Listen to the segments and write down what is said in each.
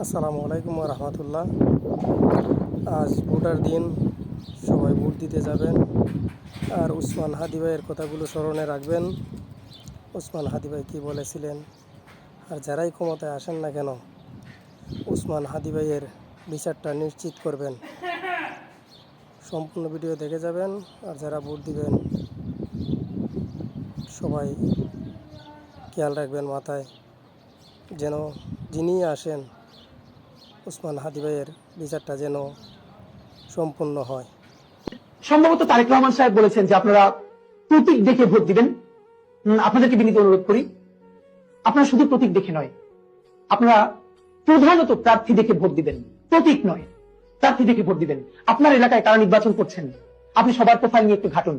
আসসালামু আলাইকুম রহমতুল্লাহ। আজ ভোটার দিন, সবাই ভোট দিতে যাবেন। আর উসমান হাদি ভাইয়ের কথাগুলো স্মরণে রাখবেন। উসমান হাদি ভাই কী বলেছিলেন, আর যারাই ক্ষমতায় আসেন না কেন উসমান হাদি ভাইয়ের বিচারটা নিশ্চিত করবেন। সম্পূর্ণ ভিডিও দেখে যাবেন। আর যারা ভোট দিবেন সবাই খেয়াল রাখবেন মাথায়, যেন যিনি আসেন উসমান হাদি ভাইয়ের বিচারটা যেন সম্পূর্ণ হয়। সম্ভবত তারেক রহমান সাহেব বলেছেন যে আপনারা প্রতীক দেখে ভোট দিবেন। আপনাদেরকে বিনীত অনুরোধ করি, আপনারা শুধু প্রতীক দেখে নয়, আপনারা প্রধানত প্রার্থী দেখে ভোট দিবেন। প্রতীক নয়, প্রার্থী দেখে ভোট দিবেন। আপনার এলাকায় কারা নির্বাচন করছেন আপনি সবার প্রোফাইল নিয়ে একটু ঘাটুন।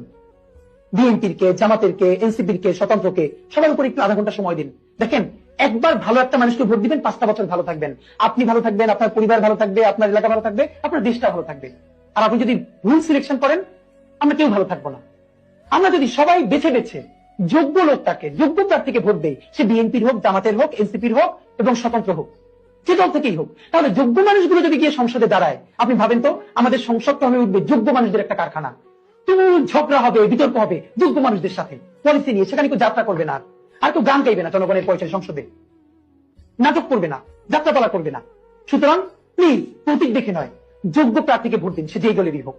বিএনপির কে, জামাতের কে, এনসিপির কে, স্বতন্ত্রকে, সবার উপর একটু আধা ঘন্টা সময় দিন। দেখেন, একবার ভালো একটা মানুষকে ভোট দিবেন, 5টা বছর ভালো থাকবেন। আপনি ভালো থাকবেন, আপনার পরিবার ভালো থাকবে, আপনার এলাকা ভালো থাকবে, আপনার দেশটা ভালো থাকবে। আর আপনি যদি ভুল সিলেকশন করেন, আমরা কেউ ভালো থাকবো না। আমরা যদি সবাই বেছে বেছে যোগ্য লোকটাকে, যোগ্য প্রার্থীকে ভোট দেই, সে বিএনপির হোক, জামাতের হোক, এনসিপির হোক এবং স্বতন্ত্র হোক, যে দল থেকেই হোক, তাহলে যোগ্য মানুষগুলো যদি গিয়ে সংসদে দাঁড়ায়, আপনি ভাবেন তো আমাদের সংসদটা হয়ে উঠবে যোগ্য মানুষদের একটা কারখানা। তুমুল ঝগড়া হবে, বিতর্ক হবে যোগ্য মানুষদের সাথে পলিসি নিয়ে। সেখানে কেউ যাত্রা করবে না, আর কেউ গান গাইবে না জনগণের পয়সায়, সংসদে নাটক করবে না, যাত্রাপালা করবে না। সুতরাং প্লিজ প্রতীক দেখে নয়, যোগ্য প্রার্থীকে ভোট দিন, সে যেই দলেরই হোক।